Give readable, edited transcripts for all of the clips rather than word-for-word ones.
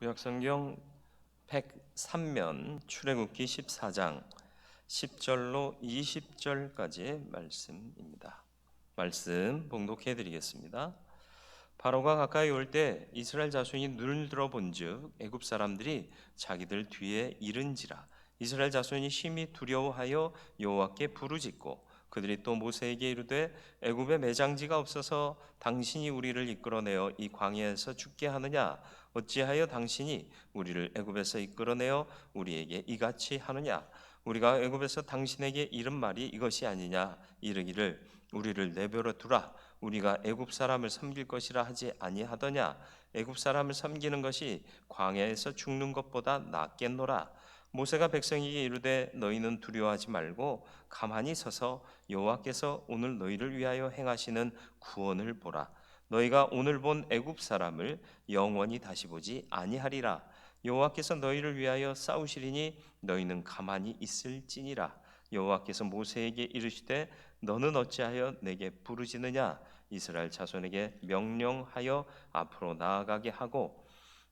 구약성경 103면 출애굽기 14장 10절로 20절까지의 말씀입니다. 말씀 봉독해 드리겠습니다. 바로가 가까이 올 때 이스라엘 자손이 눈을 들어 본즉 애굽 사람들이 자기들 뒤에 이른지라. 이스라엘 자손이 심히 두려워하여 여호와께 부르짖고 그들이 또 모세에게 이르되 애굽에 매장지가 없어서 당신이 우리를 이끌어내어 이 광야에서 죽게 하느냐? 어찌하여 당신이 우리를 애굽에서 이끌어내어 우리에게 이같이 하느냐? 우리가 애굽에서 당신에게 이른 말이 이것이 아니냐? 이르기를 우리를 내버려 두라. 우리가 애굽 사람을 섬길 것이라 하지 아니하더냐? 애굽 사람을 섬기는 것이 광야에서 죽는 것보다 낫겠노라. 모세가 백성에게 이르되 너희는 두려워하지 말고 가만히 서서 여호와께서 오늘 너희를 위하여 행하시는 구원을 보라. 너희가 오늘 본 애굽 사람을 영원히 다시 보지 아니하리라. 여호와께서 너희를 위하여 싸우시리니 너희는 가만히 있을지니라. 여호와께서 모세에게 이르시되 너는 어찌하여 내게 부르짖느냐? 이스라엘 자손에게 명령하여 앞으로 나아가게 하고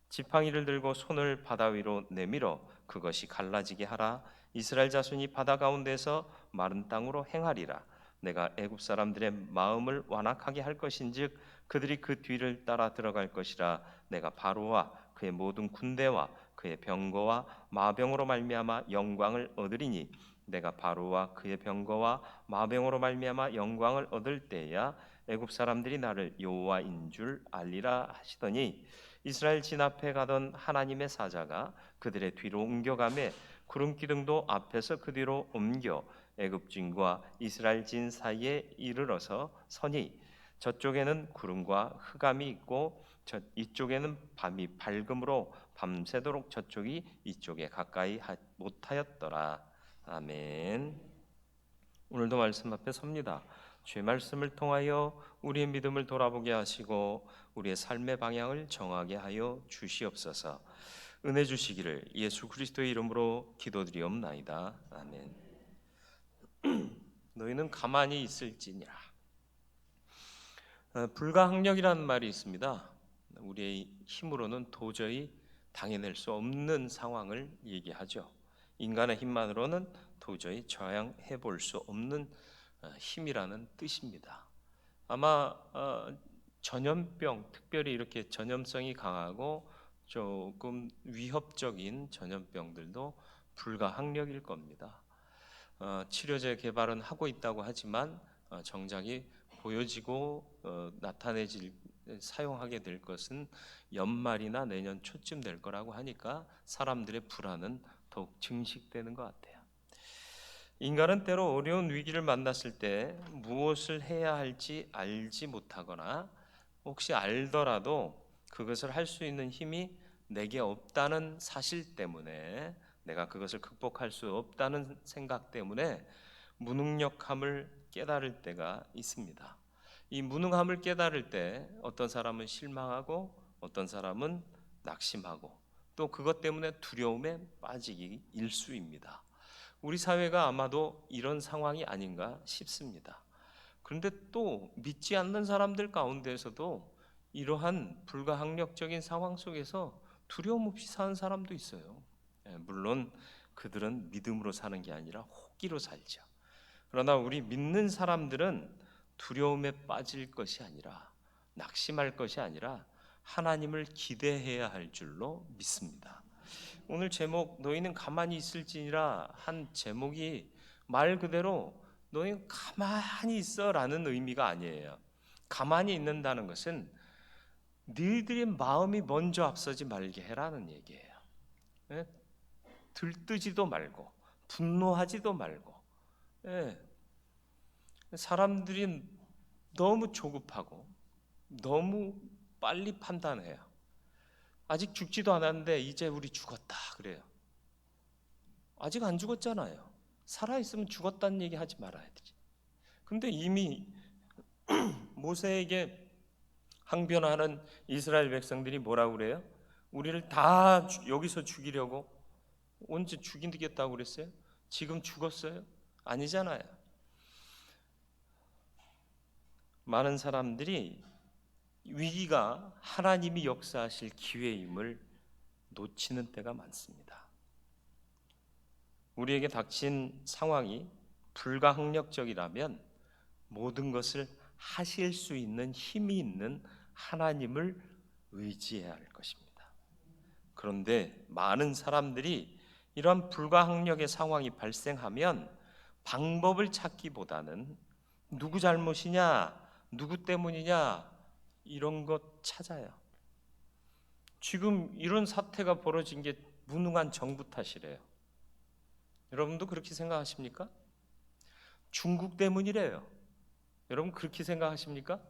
지팡이를 들고 손을 바다 위로 내밀어 그것이 갈라지게 하라. 이스라엘 자손이 바다 가운데서 마른 땅으로 행하리라. 내가 애굽 사람들의 마음을 완악하게 할 것인즉 그들이 그 뒤를 따라 들어갈 것이라. 내가 바로와 그의 모든 군대와 그의 병거와 마병으로 말미암아 영광을 얻으리니 내가 바로와 그의 병거와 마병으로 말미암아 영광을 얻을 때야 애굽 사람들이 나를 여호와인 줄 알리라 하시더니 이스라엘 진 앞에 가던 하나님의 사자가 그들의 뒤로 옮겨가매 구름 기둥도 앞에서 그 뒤로 옮겨 애굽 진과 이스라엘 진 사이에 이르러서 서니 저쪽에는 구름과 흑암이 있고 이쪽에는 밤이 밝음으로 밤새도록 저쪽이 이쪽에 가까이 못하였더라. 아멘. 오늘도 말씀 앞에 섭니다. 주의 말씀을 통하여 우리의 믿음을 돌아보게 하시고 우리의 삶의 방향을 정하게 하여 주시옵소서. 은혜 주시기를 예수 그리스도의 이름으로 기도드리옵나이다. 아멘. 너희는 가만히 있을지니라. 불가항력이라는 말이 있습니다. 우리의 힘으로는 도저히 당해낼 수 없는 상황을 얘기하죠. 인간의 힘만으로는 도저히 저항해 볼 수 없는 힘이라는 뜻입니다. 아마 전염병, 특별히 이렇게 전염성이 강하고 조금 위협적인 전염병들도 불가항력일 겁니다. 치료제 개발은 하고 있다고 하지만 정작이 보여지고 사용하게 될 것은 연말이나 내년 초쯤 될 거라고 하니까 사람들의 불안은 더욱 증식되는 것 같아요. 인간은 때로 어려운 위기를 만났을 때 무엇을 해야 할지 알지 못하거나 혹시 알더라도 그것을 할 수 있는 힘이 내게 없다는 사실 때문에 내가 그것을 극복할 수 없다는 생각 때문에 무능력함을 깨달을 때가 있습니다. 이 무능함을 깨달을 때 어떤 사람은 실망하고 어떤 사람은 낙심하고 또 그것 때문에 두려움에 빠지기 일쑤입니다. 우리 사회가 아마도 이런 상황이 아닌가 싶습니다. 그런데 또 믿지 않는 사람들 가운데서도 이러한 불가항력적인 상황 속에서 두려움 없이 사는 사람도 있어요. 물론 그들은 믿음으로 사는 게 아니라 호기로 살죠. 그러나 우리 믿는 사람들은 두려움에 빠질 것이 아니라 낙심할 것이 아니라 하나님을 기대해야 할 줄로 믿습니다. 오늘 제목 너희는 가만히 있을지니라 한 제목이 말 그대로 너희는 가만히 있어라는 의미가 아니에요. 가만히 있는다는 것은 너희들의 마음이 먼저 앞서지 말게 해라는 얘기예요. 들뜨지도 말고 분노하지도 말고 사람들이 너무 조급하고 너무 빨리 판단해요. 아직 죽지도 않았는데 이제 우리 죽었다 그래요. 아직 안 죽었잖아요. 살아있으면 죽었다는 얘기 하지 말아야 되지. 근데 이미 모세에게 항변하는 이스라엘 백성들이 뭐라고 그래요? 우리를 다 여기서 죽이려고 언제 죽이겠다고 그랬어요? 지금 죽었어요? 아니잖아요. 많은 사람들이 위기가 하나님이 역사하실 기회임을 놓치는 때가 많습니다. 우리에게 닥친 상황이 불가항력적이라면 모든 것을 하실 수 있는 힘이 있는 하나님을 의지해야 할 것입니다. 그런데 많은 사람들이 이러한 불가항력의 상황이 발생하면 방법을 찾기보다는 누구 잘못이냐, 누구 때문이냐 이런 것 찾아요. 지금 이런 사태가 벌어진 게 무능한 정부 탓이래요. 여러분도 그렇게 생각하십니까? 중국 때문이래요. 여러분 그렇게 생각하십니까?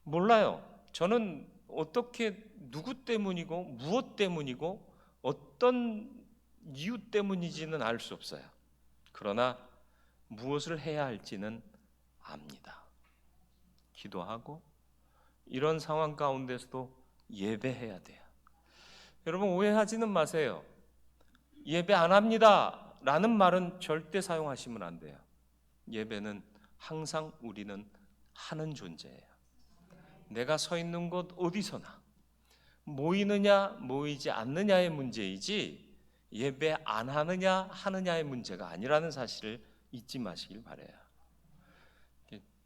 몰라요. 저는 어떻게 누구 때문이고 무엇 때문이고 어떤 이유 때문인지는 알 수 없어요. 그러나 무엇을 해야 할지는 압니다. 기도하고 이런 상황 가운데서도 예배해야 돼요. 여러분 오해하지는 마세요. 예배 안 합니다 라는 말은 절대 사용하시면 안 돼요. 예배는 항상 우리는 하는 존재예요. 내가 서 있는 곳 어디서나 모이느냐 모이지 않느냐의 문제이지 예배 안 하느냐 하느냐의 문제가 아니라는 사실을 잊지 마시길 바라요.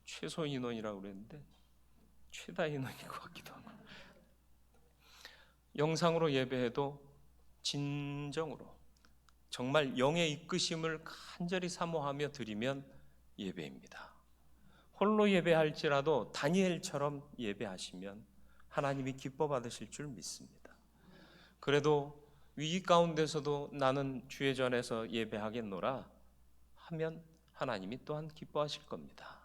최소 인원이라고 그랬는데 최다 인원인 것 같기도 하고, 영상으로 예배해도 진정으로 정말 영의 이끄심을 간절히 사모하며 드리면 예배입니다. 홀로 예배할지라도 다니엘처럼 예배하시면 하나님이 기뻐 받으실 줄 믿습니다. 그래도 위기 가운데서도 나는 주의 전에서 예배하겠노라 하면 하나님이 또한 기뻐하실 겁니다.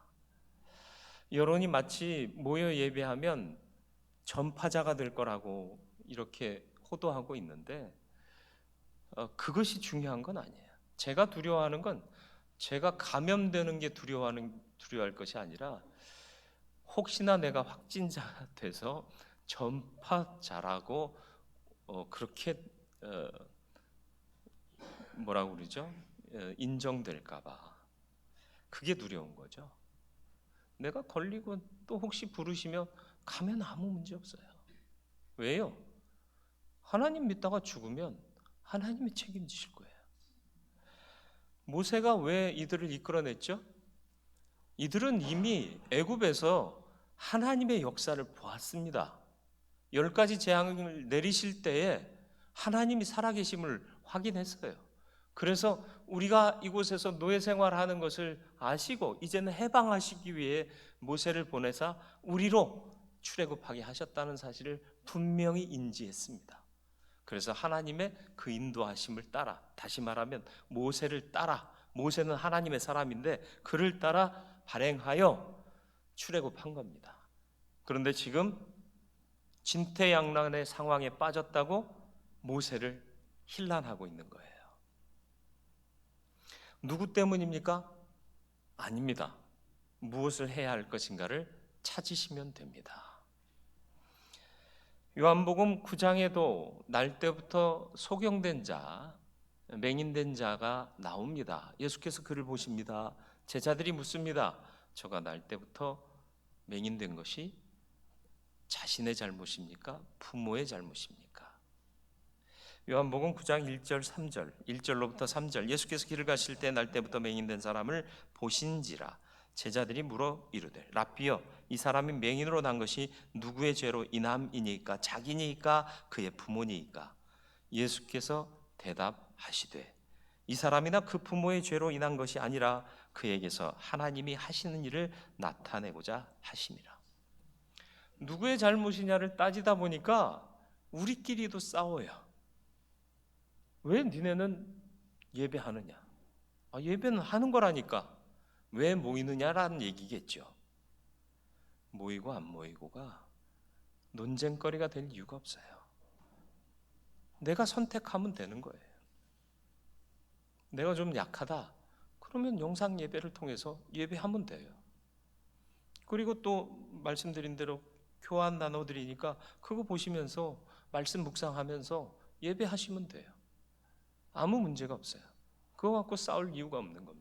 여론이 마치 모여 예배하면 전파자가 될 거라고 이렇게 호도하고 있는데 그것이 중요한 건 아니에요. 제가 두려워하는 건 제가 감염되는 게 두려워할 것이 아니라 혹시나 내가 확진자가 돼서 전파자라고 그렇게 뭐라고 그러죠? 인정될까봐 그게 두려운 거죠. 내가 걸리고 또 혹시 부르시면 가면 아무 문제 없어요. 왜요? 하나님 믿다가 죽으면 하나님이 책임지실 거예요. 모세가 왜 이들을 이끌어냈죠? 이들은 이미 애굽에서 하나님의 역사를 보았습니다. 10가지 재앙을 내리실 때에 하나님이 살아계심을 확인했어요. 그래서 우리가 이곳에서 노예 생활하는 것을 아시고 이제는 해방하시기 위해 모세를 보내사 우리로 출애굽하게 하셨다는 사실을 분명히 인지했습니다. 그래서 하나님의 그 인도하심을 따라, 다시 말하면 모세를 따라, 모세는 하나님의 사람인데 그를 따라 발행하여 출애굽한 겁니다. 그런데 지금 진퇴양난의 상황에 빠졌다고 모세를 힐난하고 있는 거예요. 누구 때문입니까? 아닙니다. 무엇을 해야 할 것인가를 찾으시면 됩니다. 요한복음 9장에도 날 때부터 소경된 자, 맹인된 자가 나옵니다. 예수께서 그를 보십니다. 제자들이 묻습니다. 저가 날 때부터 맹인된 것이 자신의 잘못입니까? 부모의 잘못입니까? 요한복음 9장 1절 3절 1절로부터 3절 예수께서 길을 가실 때 날 때부터 맹인된 사람을 보신지라 제자들이 물어 이르되 라삐여 이 사람이 맹인으로 난 것이 누구의 죄로 인함이니까 자기니까 그의 부모니까 예수께서 대답하시되 이 사람이나 그 부모의 죄로 인한 것이 아니라 그에게서 하나님이 하시는 일을 나타내고자 하심이라. 누구의 잘못이냐를 따지다 보니까 우리끼리도 싸워요. 왜 니네는 예배하느냐? 예배는 하는 거라니까. 왜 모이느냐라는 얘기겠죠. 모이고 안 모이고가 논쟁거리가 될 이유가 없어요. 내가 선택하면 되는 거예요. 내가 좀 약하다. 그러면 영상 예배를 통해서 예배하면 돼요. 그리고 또 말씀드린 대로 교환 나눠드리니까 그거 보시면서 말씀 묵상하면서 예배하시면 돼요. 아무 문제가 없어요. 그거 갖고 싸울 이유가 없는 겁니다.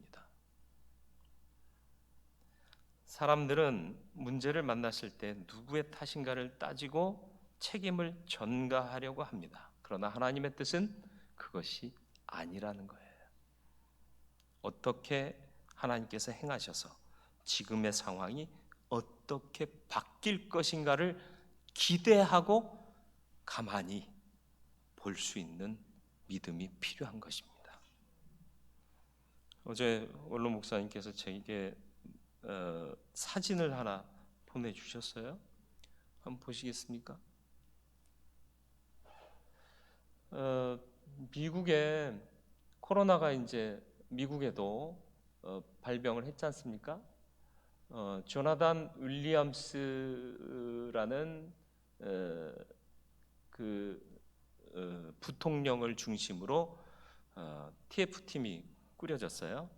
사람들은 문제를 만났을 때 누구의 탓인가를 따지고 책임을 전가하려고 합니다. 그러나 하나님의 뜻은 그것이 아니라는 거예요. 어떻게 하나님께서 행하셔서 지금의 상황이 어떻게 바뀔 것인가를 기대하고 가만히 볼 수 있는 믿음이 필요한 것입니다. 어제 원로 목사님께서 제게 사진을 하나 보내주셨어요. 한번 보시겠습니까? 미국에 코로나가 이제 미국에도 발병을 했지 않습니까? 조나단 윌리엄스라는 부통령을 중심으로 TF팀이 꾸려졌어요.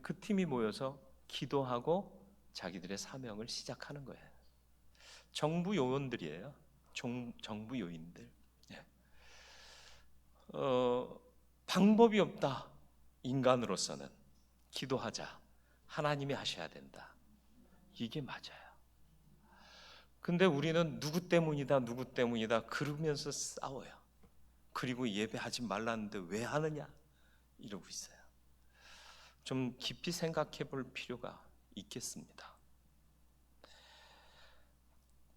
그 팀이 모여서 기도하고 자기들의 사명을 시작하는 거예요. 정부 요원들이에요. 정부 요인들. 방법이 없다. 인간으로서는 기도하자. 하나님이 하셔야 된다. 이게 맞아요. 근데 우리는 누구 때문이다 그러면서 싸워요. 그리고 예배하지 말라는데 왜 하느냐 이러고 있어요. 좀 깊이 생각해 볼 필요가 있겠습니다.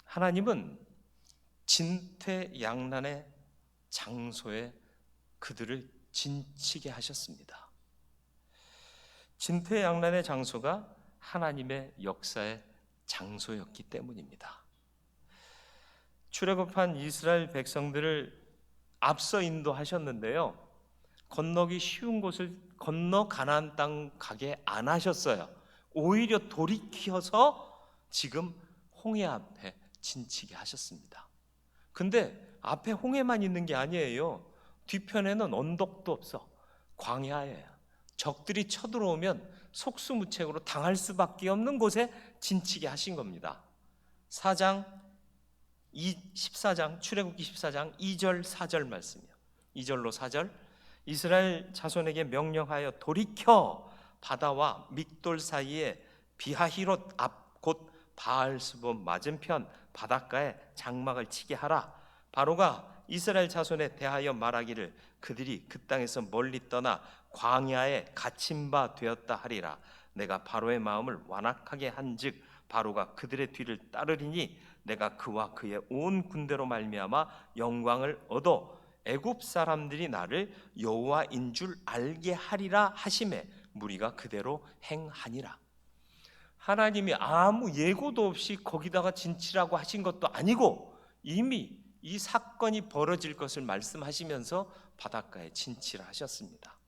하나님은 진퇴양난의 장소에 그들을 진치게 하셨습니다. 진퇴양난의 장소가 하나님의 역사의 장소였기 때문입니다. 출애굽한 이스라엘 백성들을 앞서 인도하셨는데요, 건너기 쉬운 곳을 건너 가나안 땅 가게 안 하셨어요. 오히려 돌이켜서 지금 홍해 앞에 진치게 하셨습니다. 근데 앞에 홍해만 있는 게 아니에요. 뒤편에는 언덕도 없어. 광야예요. 적들이 쳐들어오면 속수무책으로 당할 수밖에 없는 곳에 진치게 하신 겁니다. 14장 출애굽기 14장 2절 4절 말씀이요. 2절로 4절 이스라엘 자손에게 명령하여 돌이켜 바다와 믹돌 사이에 비하히롯 앞 곧 바알스본 맞은편 바닷가에 장막을 치게 하라. 바로가 이스라엘 자손에 대하여 말하기를 그들이 그 땅에서 멀리 떠나 광야에 갇힌 바 되었다 하리라. 내가 바로의 마음을 완악하게 한즉 바로가 그들의 뒤를 따르리니 내가 그와 그의 온 군대로 말미암아 영광을 얻어 애굽 사람들이 나를 여호와인 줄 알게 하리라 하시매 무리가 그대로 행하니라. 하나님이 아무 예고도 없이 거기다가 진치라고 하신 것도 아니고 이미 이 사건이 벌어질 것을 말씀하시면서 바닷가에 진치라 하셨습니다.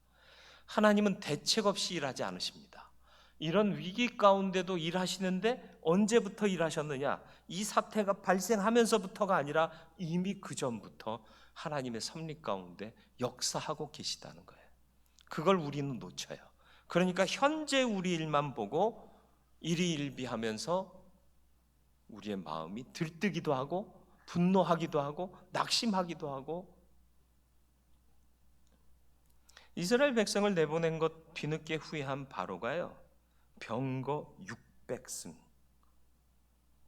하나님은 대책 없이 일하지 않으십니다. 이런 위기 가운데도 일하시는데 언제부터 일하셨느냐? 이 사태가 발생하면서부터가 아니라 이미 그 전부터 하나님의 섭리 가운데 역사하고 계시다는 거예요. 그걸 우리는 놓쳐요. 그러니까 현재 우리 일만 보고 일희일비하면서 우리의 마음이 들뜨기도 하고 분노하기도 하고 낙심하기도 하고. 이스라엘 백성을 내보낸 것 뒤늦게 후회한 바로가요, 병거 600승,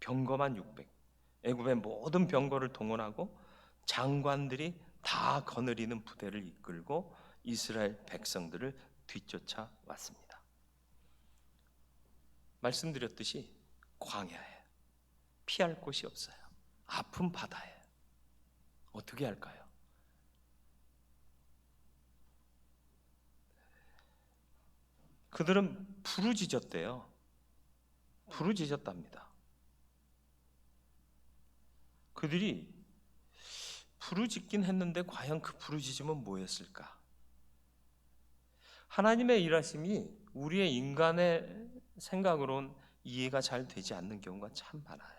병거만 600, 애굽의 모든 병거를 동원하고 장관들이 다 거느리는 부대를 이끌고 이스라엘 백성들을 뒤쫓아 왔습니다. 말씀드렸듯이 광야에 피할 곳이 없어요. 아픈 바다에 어떻게 할까요? 그들은 부르짖었대요. 부르짖었답니다. 그들이 부르짖긴 했는데 과연 그 부르짖음은 뭐였을까? 하나님의 일하심이 우리의 인간의 생각으로는 이해가 잘 되지 않는 경우가 참 많아요.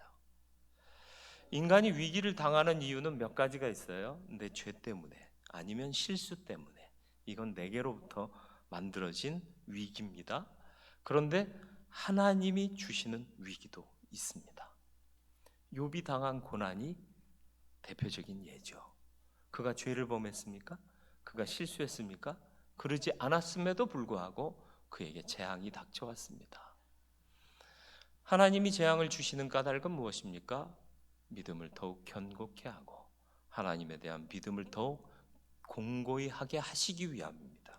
인간이 위기를 당하는 이유는 몇 가지가 있어요. 내 죄 때문에, 아니면 실수 때문에. 이건 내게로부터 만들어진 위기입니다. 그런데 하나님이 주시는 위기도 있습니다. 욥이 당한 고난이 대표적인 예죠. 그가 죄를 범했습니까? 그가 실수했습니까? 그러지 않았음에도 불구하고 그에게 재앙이 닥쳐왔습니다. 하나님이 재앙을 주시는 까닭은 무엇입니까? 믿음을 더욱 견고케 하고 하나님에 대한 믿음을 더욱 공고히 하게 하시기 위함입니다.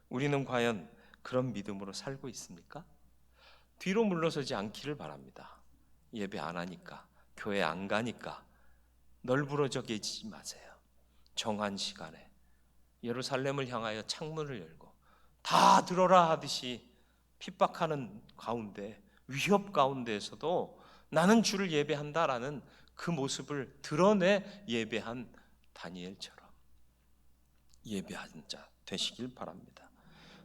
우리는 과연 그런 믿음으로 살고 있습니까? 뒤로 물러서지 않기를 바랍니다. 예배 안 하니까, 교회 안 가니까 널브러져 계시지 마세요. 정한 시간에 예루살렘을 향하여 창문을 열고 다 들어라 하듯이 핍박하는 가운데, 위협 가운데에서도 나는 주를 예배한다라는 그 모습을 드러내 예배한 다니엘처럼 예배하는 자 되시길 바랍니다.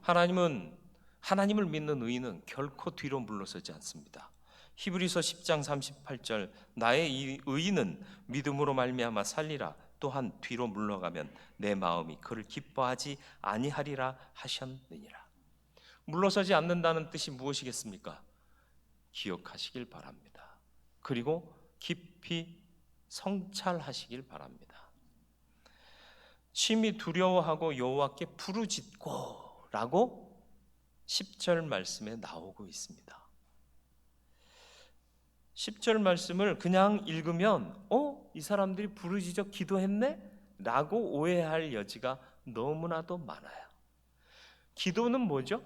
하나님을 믿는 의인은 결코 뒤로 물러서지 않습니다. 히브리서 10장 38절 나의 이 의인은 믿음으로 말미암아 살리라. 또한 뒤로 물러가면 내 마음이 그를 기뻐하지 아니하리라 하셨느니라. 물러서지 않는다는 뜻이 무엇이겠습니까? 기억하시길 바랍니다. 그리고 깊이 성찰하시길 바랍니다. 심히 두려워하고 여호와께 부르짖고 라고 10절 말씀에 나오고 있습니다. 10절 말씀을 그냥 읽으면 이 사람들이 부르짖어 기도했네? 라고 오해할 여지가 너무나도 많아요. 기도는 뭐죠?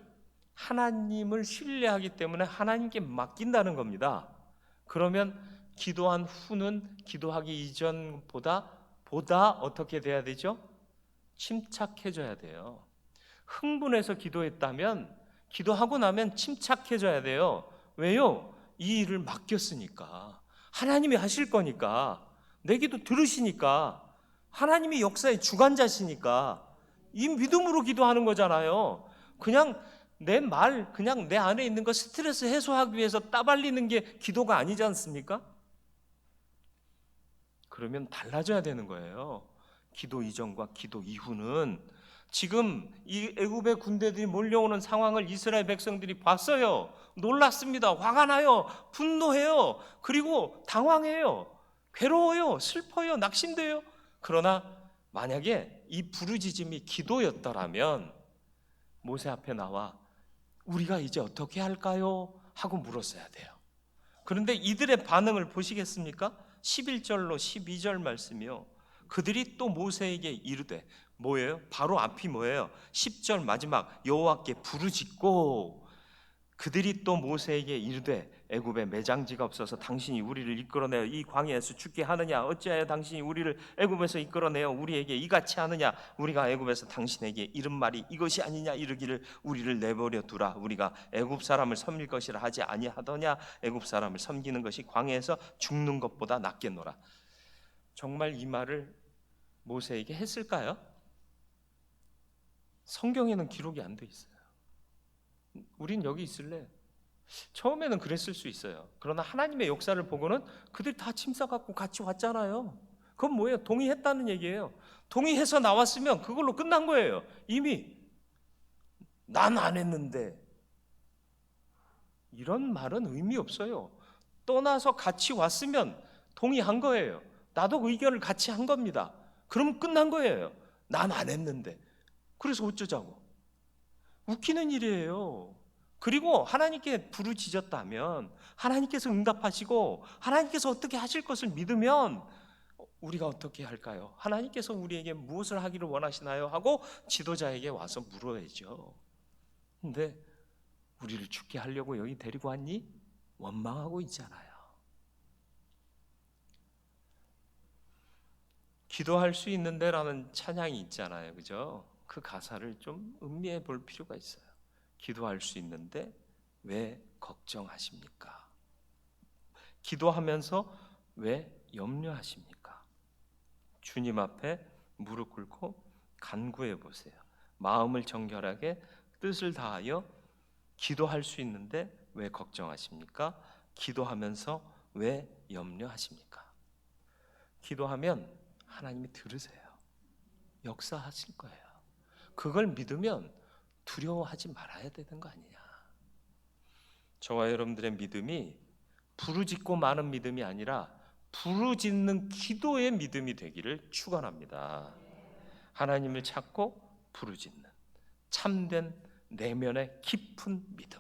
하나님을 신뢰하기 때문에 하나님께 맡긴다는 겁니다. 그러면 기도한 후는 기도하기 이전보다 어떻게 돼야 되죠? 침착해져야 돼요. 흥분해서 기도했다면 기도하고 나면 침착해져야 돼요. 왜요? 이 일을 맡겼으니까. 하나님이 하실 거니까. 내 기도 들으시니까. 하나님이 역사의 주관자시니까. 이 믿음으로 기도하는 거잖아요. 그냥 그냥 내 안에 있는 거 스트레스 해소하기 위해서 따발리는 게 기도가 아니지 않습니까? 그러면 달라져야 되는 거예요. 기도 이전과 기도 이후는 지금 이 애굽의 군대들이 몰려오는 상황을 이스라엘 백성들이 봤어요. 놀랐습니다. 화가 나요. 분노해요. 그리고 당황해요. 괴로워요. 슬퍼요. 낙심돼요. 그러나 만약에 이 부르짖음이 기도였더라면 모세 앞에 나와 우리가 이제 어떻게 할까요? 하고 물었어야 돼요. 그런데 이들의 반응을 보시겠습니까? 11절로 12절 말씀이요. 그들이 또 모세에게 이르되 뭐예요? 바로 앞이 뭐예요? 10절 마지막 여호와께 부르짖고 그들이 또 모세에게 이르되 애굽에 매장지가 없어서 당신이 우리를 이끌어내어 이 광야에서 죽게 하느냐? 어찌하여 당신이 우리를 애굽에서 이끌어내어 우리에게 이같이 하느냐? 우리가 애굽에서 당신에게 이른 말이 이것이 아니냐? 이르기를 우리를 내버려 두라. 우리가 애굽 사람을 섬길 것이라 하지 아니하더냐? 애굽 사람을 섬기는 것이 광야에서 죽는 것보다 낫겠노라. 정말 이 말을 모세에게 했을까요? 성경에는 기록이 안 돼 있어요. 우린 여기 있을래? 처음에는 그랬을 수 있어요. 그러나 하나님의 역사를 보고는 그들이 다 짐 싸갖고 같이 왔잖아요. 그건 뭐예요? 동의했다는 얘기예요. 동의해서 나왔으면 그걸로 끝난 거예요. 이미 난 안 했는데 이런 말은 의미 없어요. 떠나서 같이 왔으면 동의한 거예요. 나도 의견을 같이 한 겁니다. 그럼 끝난 거예요. 난 안 했는데. 그래서 어쩌자고. 웃기는 일이에요. 그리고 하나님께 부르짖었다면 하나님께서 응답하시고 하나님께서 어떻게 하실 것을 믿으면 우리가 어떻게 할까요? 하나님께서 우리에게 무엇을 하기를 원하시나요? 하고 지도자에게 와서 물어야죠. 근데 우리를 죽게 하려고 여기 데리고 왔니? 원망하고 있잖아요. 기도할 수 있는데 라는 찬양이 있잖아요. 그죠? 그 가사를 좀 음미해 볼 필요가 있어요. 기도할 수 있는데 왜 걱정하십니까? 기도하면서 왜 염려하십니까? 주님 앞에 무릎 꿇고 간구해 보세요. 마음을 정결하게 뜻을 다하여 기도할 수 있는데 왜 걱정하십니까? 기도하면서 왜 염려하십니까? 기도하면 하나님이 들으세요. 역사하실 거예요. 그걸 믿으면 두려워하지 말아야 되는 거 아니냐. 저와 여러분들의 믿음이 부르짖고 마는 믿음이 아니라 부르짖는 기도의 믿음이 되기를 축원합니다. 하나님을 찾고 부르짖는 참된 내면의 깊은 믿음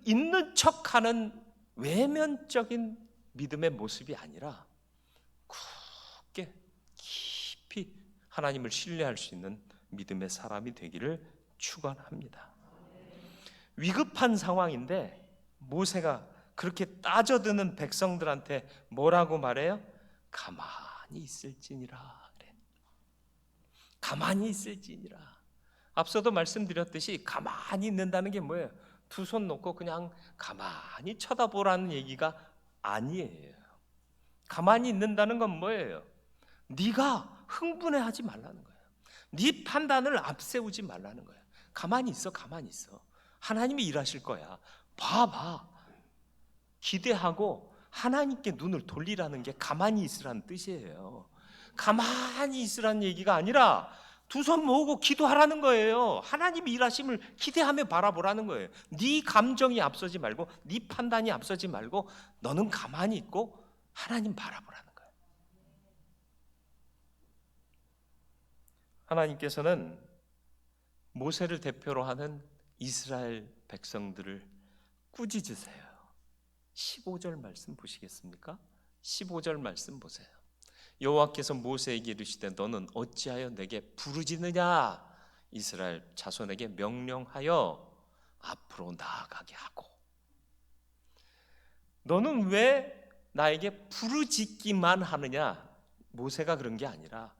있는 척하는 외면적인 믿음의 모습이 아니라 굳게 깊이 하나님을 신뢰할 수 있는 믿음의 사람이 되기를 축원합니다. 위급한 상황인데 모세가 그렇게 따져드는 백성들한테 뭐라고 말해요? 가만히 있을지니라 그래. 가만히 있을지니라. 앞서도 말씀드렸듯이 가만히 있는다는 게 뭐예요? 두 손 놓고 그냥 가만히 쳐다보라는 얘기가 아니에요. 가만히 있는다는 건 뭐예요? 네가 흥분해하지 말라는 거예요. 네 판단을 앞세우지 말라는 거예요. 가만히 있어, 가만히 있어. 하나님이 일하실 거야. 봐봐. 기대하고 하나님께 눈을 돌리라는 게 가만히 있으라는 뜻이에요. 가만히 있으라는 얘기가 아니라 두 손 모으고 기도하라는 거예요. 하나님이 일하심을 기대하며 바라보라는 거예요. 네 감정이 앞서지 말고 네 판단이 앞서지 말고 너는 가만히 있고 하나님 바라보라는 거예요. 하나님께서는 모세를 대표로 하는 이스라엘 백성들을 꾸짖으세요. 15절 말씀 보시겠습니까? 15절 말씀 보세요. 여호와께서 모세에게 이르시되 너는 어찌하여 내게 부르짖느냐? 이스라엘 자손에게 명령하여 앞으로 나아가게 하고. 너는 왜 나에게 부르짖기만 하느냐? 모세가 그런 게 아니라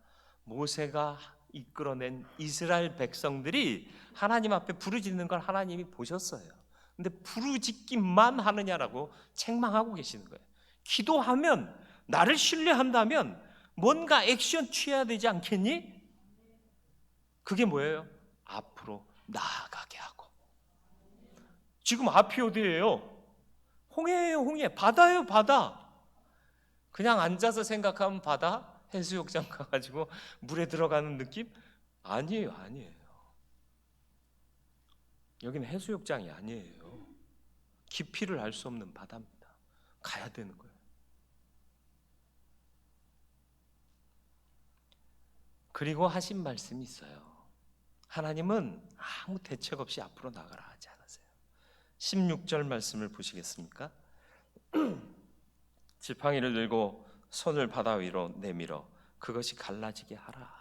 모세가 이끌어낸 이스라엘 백성들이 하나님 앞에 부르짖는 걸 하나님이 보셨어요. 근데 부르짖기만 하느냐라고 책망하고 계시는 거예요. 기도하면, 나를 신뢰한다면 뭔가 액션 취해야 되지 않겠니? 그게 뭐예요? 앞으로 나아가게 하고. 지금 앞이 어디예요? 홍해예요, 홍해. 바다예요, 바다. 그냥 앉아서 생각하면 바다? 해수욕장 가가지고 물에 들어가는 느낌? 아니에요, 아니에요. 여기는 해수욕장이 아니에요. 깊이를 알 수 없는 바다입니다. 가야 되는 거예요. 그리고 하신 말씀이 있어요. 하나님은 아무 대책 없이 앞으로 나가라 하지 않으세요. 16절 말씀을 보시겠습니까? 지팡이를 들고 손을 바다 위로 내밀어 그것이 갈라지게 하라.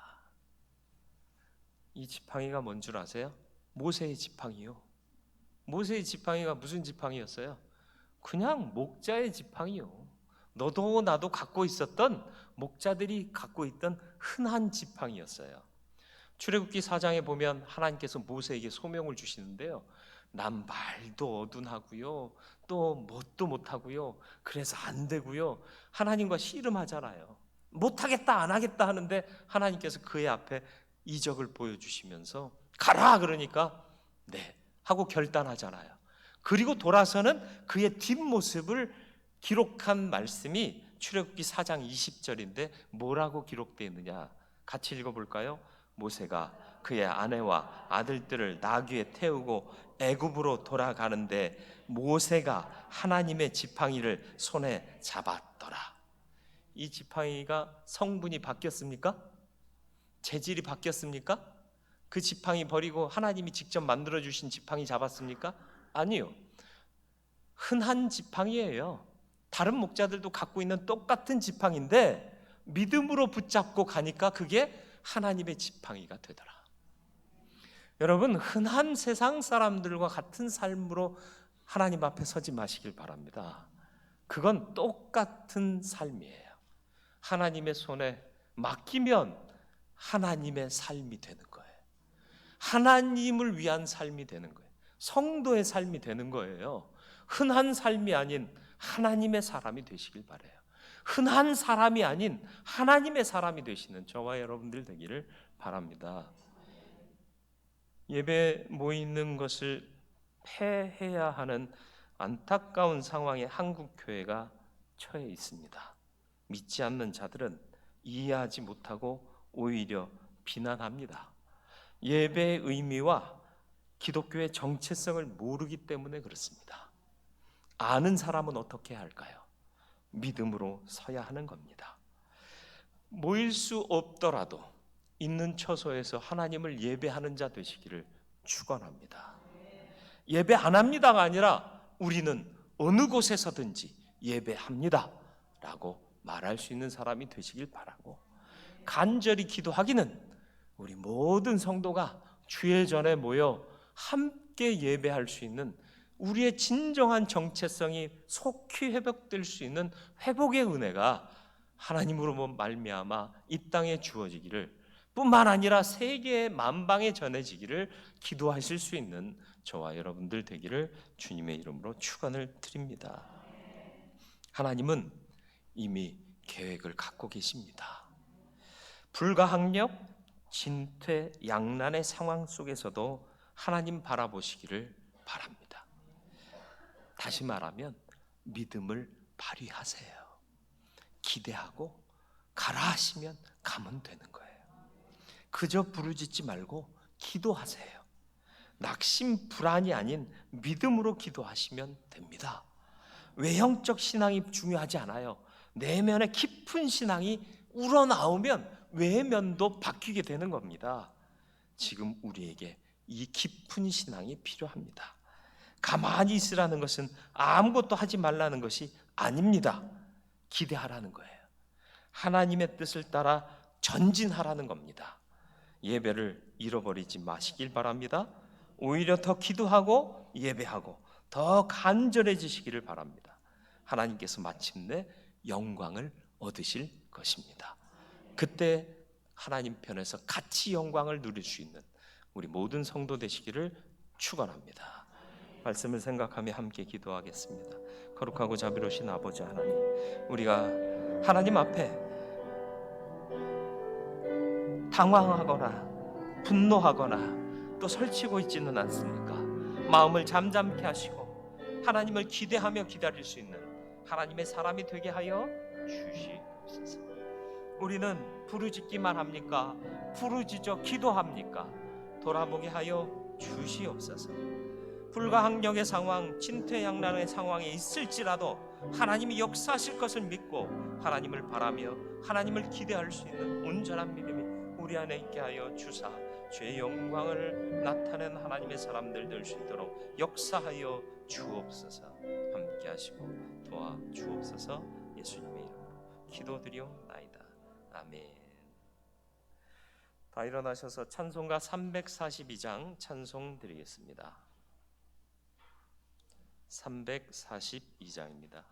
이 지팡이가 뭔 줄 아세요? 모세의 지팡이요. 모세의 지팡이가 무슨 지팡이였어요? 그냥 목자의 지팡이요. 너도 나도 갖고 있었던, 목자들이 갖고 있던 흔한 지팡이였어요. 출애굽기 4장에 보면 하나님께서 모세에게 소명을 주시는데요, 난 말도 어둔하고요, 또 뭣도 못하고요, 그래서 안 되고요, 하나님과 씨름하잖아요. 못하겠다, 안 하겠다 하는데 하나님께서 그의 앞에 이적을 보여주시면서 가라 그러니까 네 하고 결단하잖아요. 그리고 돌아서는 그의 뒷모습을 기록한 말씀이 출애굽기 4장 20절인데 뭐라고 기록되어 있느냐, 같이 읽어볼까요? 모세가 그의 아내와 아들들을 나귀에 태우고 애굽으로 돌아가는데 모세가 하나님의 지팡이를 손에 잡았더라. 이 지팡이가 성분이 바뀌었습니까? 재질이 바뀌었습니까? 그 지팡이 버리고 하나님이 직접 만들어주신 지팡이 잡았습니까? 아니요. 흔한 지팡이예요. 다른 목자들도 갖고 있는 똑같은 지팡이인데 믿음으로 붙잡고 가니까 그게 하나님의 지팡이가 되더라. 여러분, 흔한 세상 사람들과 같은 삶으로 하나님 앞에 서지 마시길 바랍니다. 그건 똑같은 삶이에요. 하나님의 손에 맡기면 하나님의 삶이 되는 거예요. 하나님을 위한 삶이 되는 거예요. 성도의 삶이 되는 거예요. 흔한 삶이 아닌 하나님의 사람이 되시길 바라요. 흔한 사람이 아닌 하나님의 사람이 되시는 저와 여러분들 되기를 바랍니다. 예배 모이는 것을 폐해야 하는 안타까운 상황에 한국 교회가 처해 있습니다. 믿지 않는 자들은 이해하지 못하고 오히려 비난합니다. 예배의 의미와 기독교의 정체성을 모르기 때문에 그렇습니다. 아는 사람은 어떻게 할까요? 믿음으로 서야 하는 겁니다. 모일 수 없더라도 있는 처소에서 하나님을 예배하는 자 되시기를 축원합니다. 예배 안 합니다가 아니라 우리는 어느 곳에서든지 예배합니다. 라고 말할 수 있는 사람이 되시길 바라고, 간절히 기도하기는 우리 모든 성도가 주의 전에 모여 함께 예배할 수 있는, 우리의 진정한 정체성이 속히 회복될 수 있는 회복의 은혜가 하나님으로 말미암아 이 땅에 주어지기를, 뿐만 아니라 세계 만방에 전해지기를 기도하실 수 있는 저와 여러분들 되기를 주님의 이름으로 축원을 드립니다. 하나님은 이미 계획을 갖고 계십니다. 불가항력, 진퇴, 양난의 상황 속에서도 하나님 바라보시기를 바랍니다. 다시 말하면 믿음을 발휘하세요. 기대하고 가라 하시면 가면 되는 거예요. 그저 부르짖지 말고 기도하세요. 낙심 불안이 아닌 믿음으로 기도하시면 됩니다. 외형적 신앙이 중요하지 않아요. 내면의 깊은 신앙이 우러나오면 외면도 바뀌게 되는 겁니다. 지금 우리에게 이 깊은 신앙이 필요합니다. 가만히 있으라는 것은 아무것도 하지 말라는 것이 아닙니다. 기대하라는 거예요. 하나님의 뜻을 따라 전진하라는 겁니다. 예배를 잃어버리지 마시길 바랍니다. 오히려 더 기도하고 예배하고 더 간절해지시기를 바랍니다. 하나님께서 마침내 영광을 얻으실 것입니다. 그때 하나님 편에서 같이 영광을 누릴 수 있는 우리 모든 성도 되시기를 축원합니다. 말씀을 생각하며 함께 기도하겠습니다. 거룩하고 자비로우신 아버지 하나님, 우리가 하나님 앞에 당황하거나 분노하거나 또 설치고 있지는 않습니까? 마음을 잠잠케 하시고 하나님을 기대하며 기다릴 수 있는 하나님의 사람이 되게 하여 주시옵소서. 우리는 부르짖기만 합니까? 부르짖어 기도합니까? 돌아보게 하여 주시옵소서. 불가항력의 상황, 진퇴양난의 상황에 있을지라도 하나님이 역사하실 것을 믿고 하나님을 바라며 하나님을 기대할 수 있는 온전한 믿음이 우리 안에 있게 하여 주사 주의 영광을 나타낸 하나님의 사람들 될 수 있도록 역사하여 주옵소서. 함께 하시고 도와 주옵소서. 예수님의 이름으로 기도드리옵나이다. 아멘. 다 일어나셔서 찬송가 342장 찬송 드리겠습니다. 342장입니다.